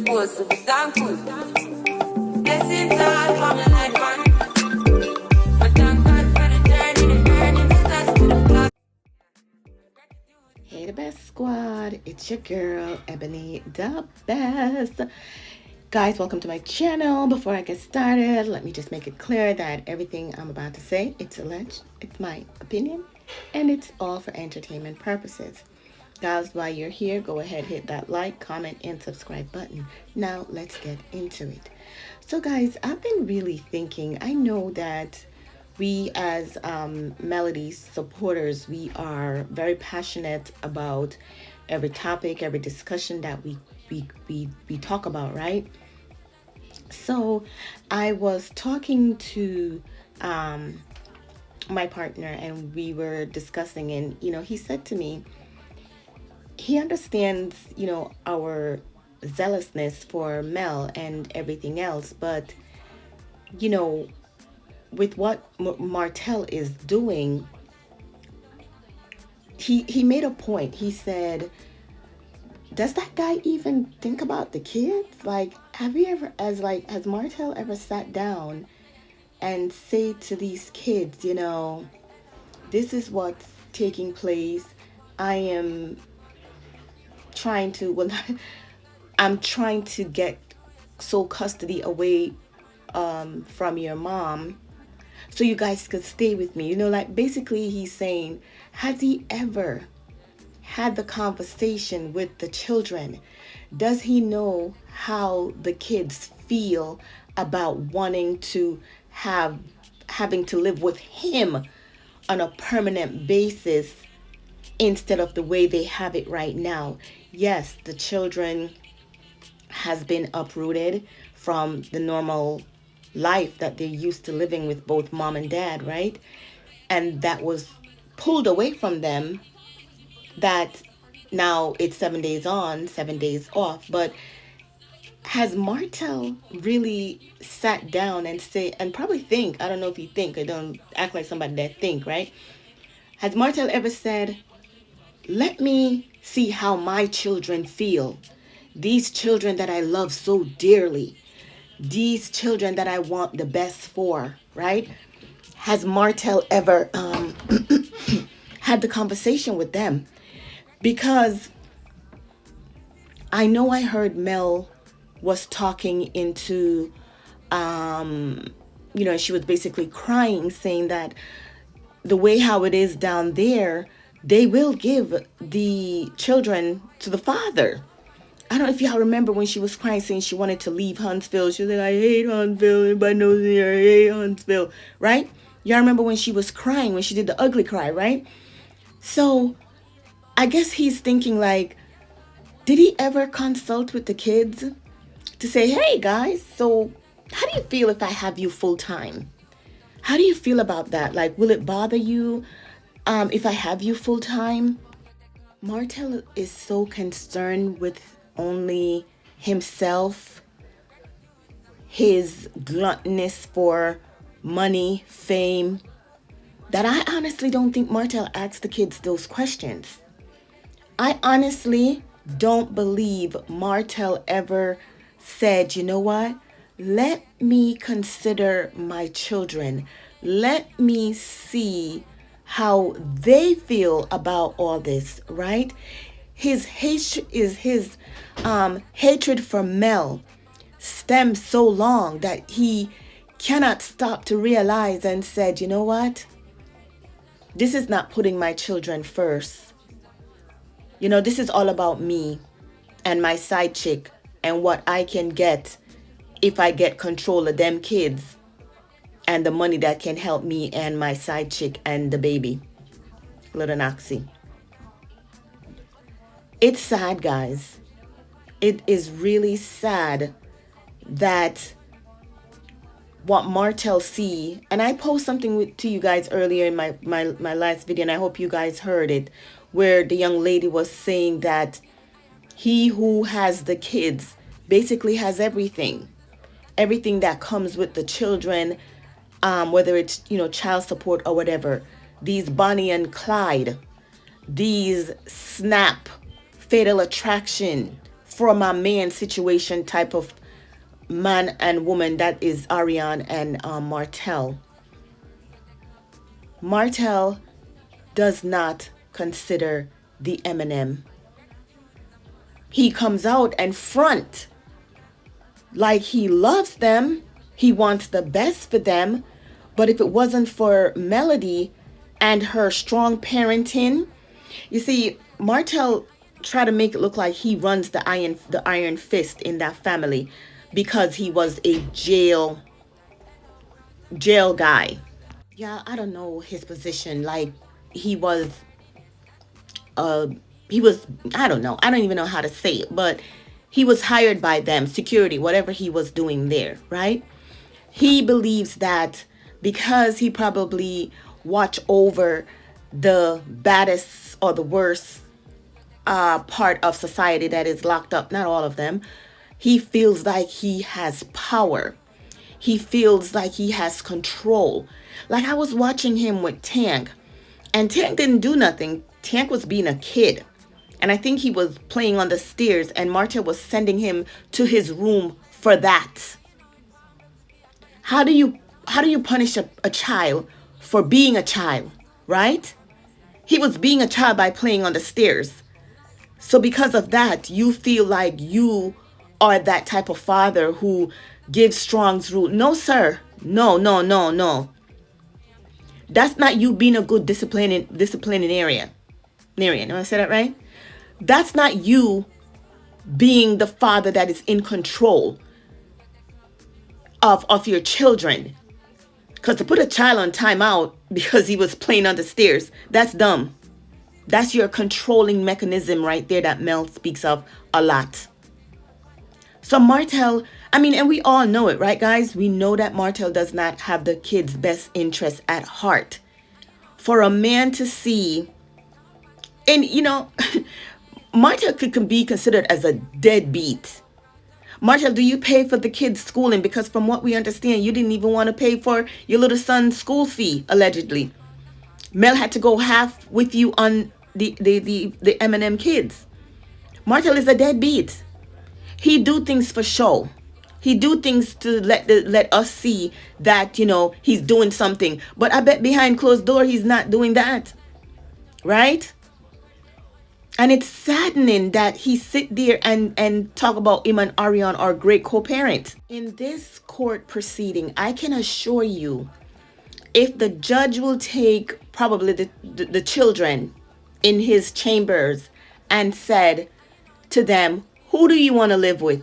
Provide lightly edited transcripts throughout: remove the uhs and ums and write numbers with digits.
supposed to be thankful. Blessings all for my life, man. But thank God for the journey, the earnings, that's to the block. Hey, the best squad. It's your girl, Ebony the Best. Guys, welcome to my channel. Before I get started, let me just make it clear that everything I'm about to say, it's alleged, it's my opinion, and it's all for entertainment purposes. Guys, while you're here, go ahead, hit that like, comment, and subscribe button. Now, let's get into it. So, guys, I've been really thinking. I know that we as Melody supporters, we are very passionate about every topic, every discussion that we talk about, right? So I was talking to my partner, and we were discussing, and he said to me, he understands our zealousness for Mel and everything else, but with what Martell is doing, he made a point. He said, does that guy even think about the kids? Like, has Martell ever sat down and say to these kids, this is what's taking place. I am trying to, I'm trying to get sole custody away from your mom so you guys could stay with me. Basically he's saying, has he ever had the conversation with the children? Does he know how the kids feel about wanting to having to live with him on a permanent basis instead of the way they have it right now? Yes, the children has been uprooted from the normal life that they're used to living with both mom and dad, right? And that was pulled away from them. That now it's 7 days on, 7 days off. But has Martell really sat down and say, and probably think, I don't know if you think, I don't act like somebody that think, right? Has Martell ever said, let me see how my children feel? These children that I love so dearly, these children that I want the best for, right? Has Martell ever had the conversation with them? Because I know I heard Mel was talking into, she was basically crying, saying that the way how it is down there, they will give the children to the father. I don't know if y'all remember when she was crying, saying she wanted to leave Huntsville. She was like, I hate Huntsville. Everybody knows me. I hate Huntsville, right? Y'all remember when she was crying, when she did the ugly cry, right? So I guess he's thinking like, did he ever consult with the kids to say, hey guys, so how do you feel if I have you full time? How do you feel about that? Like, will it bother you if I have you full time? Martell is so concerned with only himself, his gluttonous for money, fame, that I honestly don't think Martell asked the kids those questions. I honestly don't believe Martell ever said, you know what? Let me consider my children. Let me see how they feel about all this, right? His hatred for Mel stems so long that he cannot stop to realize and said, you know what? This is not putting my children first. This is all about me and my side chick and what I can get if I get control of them kids and the money that can help me and my side chick and the baby, little Noxie. It's sad, guys. It is really sad that what Martell see, and I post something to you guys earlier in my last video, and I hope you guys heard it, where the young lady was saying that he who has the kids basically has everything that comes with the children, whether it's child support or whatever. These Bonnie and Clyde, these Snap, Fatal Attraction, from a man situation type of man and woman that is Ariane and Martell. Martell does not consider the MnM. He comes out and front like he loves them. He wants the best for them. But if it wasn't for Melody and her strong parenting, you see, Martell try to make it look like he runs the iron fist in that family because he was a jail guy. Yeah, I don't know his position. Like he was uh he was, I don't know. I don't even know how to say it, but he was hired by them, security, whatever he was doing there, right? He believes that because he probably watch over the baddest or the worst part of society that is locked up, not all of them, he feels like he has power. He feels like he has control. Like I was watching him with Tank, and Tank didn't do nothing. Tank was being a kid. And I think he was playing on the stairs, and Martha was sending him to his room for that. How do you punish a child for being a child, right? He was being a child by playing on the stairs. So because of that, you feel like you are that type of father who gives strong's rule. No, sir. No, no, no, no. That's not you being a good disciplinarian. Am I say that right? That's not you being the father that is in control of your children. Because to put a child on timeout because he was playing on the stairs, that's dumb. That's your controlling mechanism right there that Mel speaks of a lot. So Martell, I mean, and we all know it, right, guys? We know that Martell does not have the kid's best interest at heart. For a man to see, and you know, Martell could be considered as a deadbeat. Martell, do you pay for the kids' schooling? Because from what we understand, you didn't even want to pay for your little son's school fee, allegedly. Mel had to go half with you on the MnM kids. Martell is a deadbeat. He do things for show. He do things to let us see that, you know, he's doing something. But I bet behind closed door, he's not doing that. Right? And it's saddening that he sit there and talk about him and Ariane are great co-parents. In this court proceeding, I can assure you, if the judge will take probably the children in his chambers and said to them, who do you want to live with?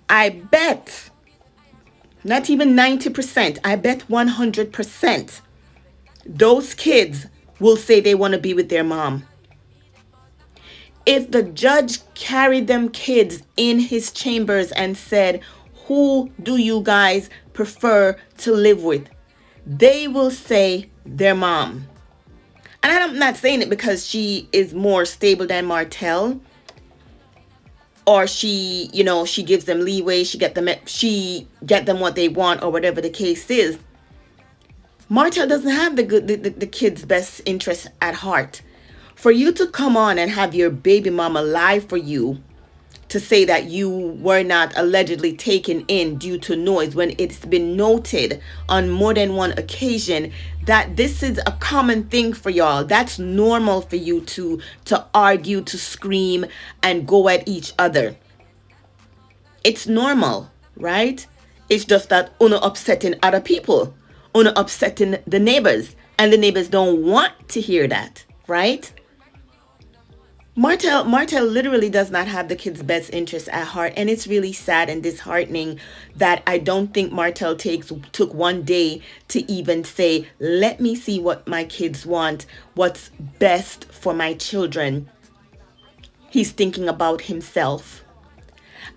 I bet, not even 90%, I bet 100%, those kids will say they want to be with their mom. If the judge carried them kids in his chambers and said, who do you guys prefer to live with? They will say their mom. And I'm not saying it because she is more stable than Martell, or she, you know, she gives them leeway, she get them what they want, or whatever the case is. Martell doesn't have the kid's best interest at heart. For you to come on and have your baby mama lie for you to say that you were not allegedly taken in due to noise, when it's been noted on more than one occasion that this is a common thing for y'all. That's normal for you to argue, to scream, and go at each other. It's normal, right? It's just that Uno upsetting other people. Uno upsetting the neighbors. And the neighbors don't want to hear that, right? Martell literally does not have the kid's best interest at heart, and it's really sad and disheartening that I don't think Martell took one day to even say, let me see what my kids want, what's best for my children. He's thinking about himself.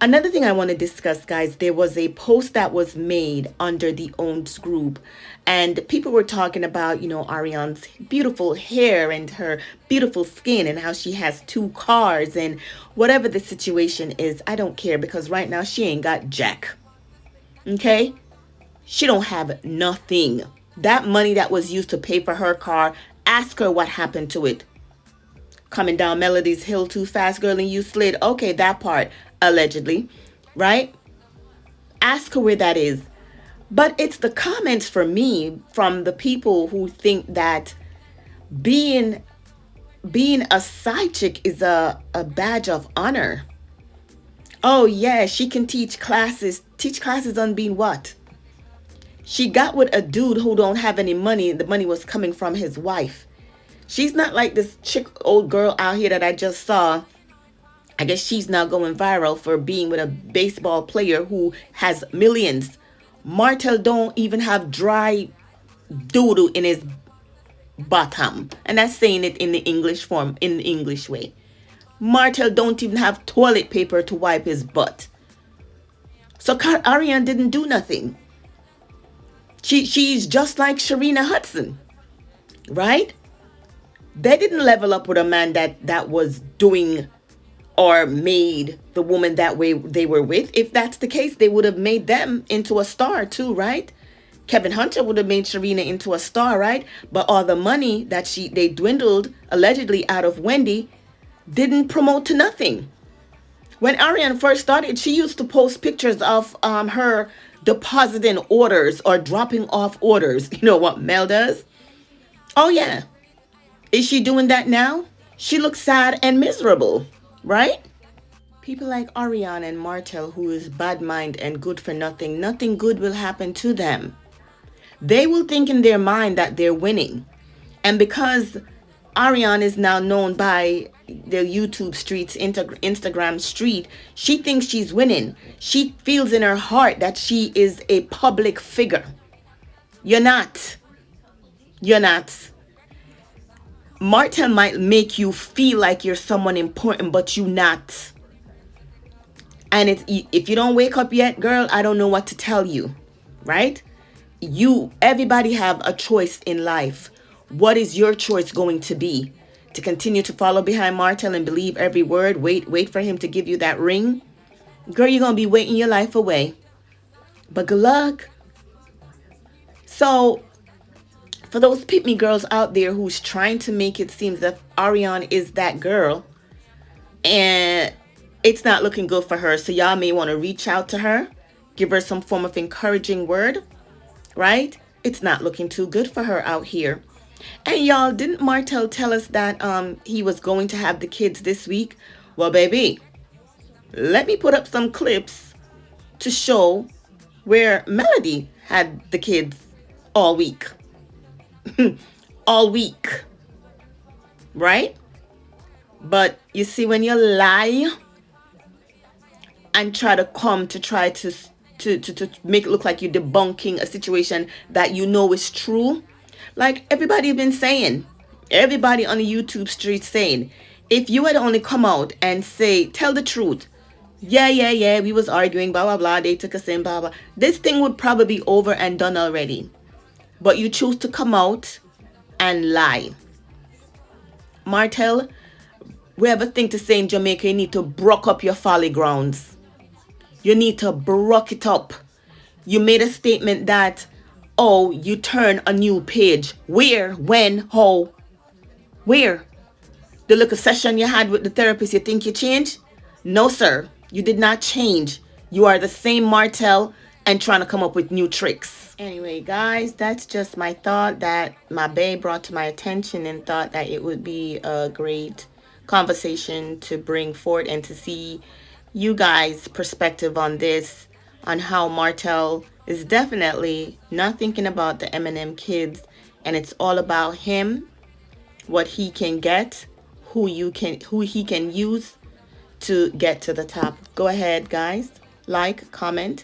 Another thing I want to discuss, guys, there was a post that was made under the Owns group, and people were talking about, you know, Ariane's beautiful hair and her beautiful skin and how she has 2 cars and whatever the situation is. I don't care, because right now she ain't got jack. Okay? She don't have nothing. That money that was used to pay for her car, ask her what happened to it. coming down Melody's hill too fast, girl, and you slid. Okay, that part, allegedly, right? Ask her where that is. But it's the comments for me from the people who think that being a side chick is a badge of honor. Oh yeah, she can teach classes on being what? She got with a dude who don't have any money. The money was coming from his wife. She's not like this chick, old girl out here that I just saw. I guess she's now going viral for being with a baseball player who has millions. Martell don't even have dry doodle in his bottom. And that's saying it in the English form, in the English way. Martell don't even have toilet paper to wipe his butt. So Ariane didn't do nothing. She's just like Sharina Hudson, right? They didn't level up with a man that was doing or made the woman that way they were with. If that's the case, they would have made them into a star too, right? Kevin Hunter would have made Sharina into a star, right? But all the money that they dwindled allegedly out of Wendy didn't promote to nothing. When Ariane first started, she used to post pictures of her depositing orders or dropping off orders. You know what Mel does? Oh yeah. Is she doing that now? She looks sad and miserable, right? People like Ariane and Martell, who is bad mind and good for nothing, nothing good will happen to them. They will think in their mind that they're winning. And because Ariane is now known by the YouTube streets, Instagram street, she thinks she's winning. She feels in her heart that she is a public figure. You're not. You're not. Martell might make you feel like you're someone important, but you're not. And if you don't wake up yet, girl, I don't know what to tell you, right? Everybody have a choice in life. What is your choice going to be? To continue to follow behind Martell and believe every word? Wait for him to give you that ring? Girl, you're going to be waiting your life away. But good luck. So, for those pick-me girls out there who's trying to make it seem that Ariane is that girl, and it's not looking good for her, so y'all may want to reach out to her, give her some form of encouraging word, right? It's not looking too good for her out here. And y'all, didn't Martell tell us that he was going to have the kids this week? Well, baby, let me put up some clips to show where Melody had the kids all week. All week. Right? But you see, when you lie and try to make it look like you're debunking a situation that you know is true, like everybody been saying, everybody on the YouTube street saying, if you had only come out and say, tell the truth, yeah, we was arguing, blah, blah, blah, they took us in, blah, blah, this thing would probably be over and done already. But you choose to come out and lie. Martell, we have a thing to say in Jamaica, you need to broke up your folly grounds. You need to broke it up. You made a statement that, oh, you turn a new page. Where? When? How? Where? The little session you had with the therapist, you think you changed? No, sir. You did not change. You are the same Martell and trying to come up with new tricks. Anyway, guys, that's just my thought that my babe brought to my attention and thought that it would be a great conversation to bring forward and to see you guys' perspective on this, on how Martell is definitely not thinking about the MnM kids, and it's all about him, what he can get, who he can use to get to the top. Go ahead, guys, like, comment,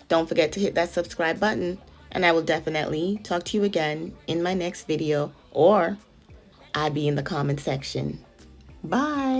don't forget to hit that subscribe button, and I will definitely talk to you again in my next video, or I'll be in the comment section. Bye.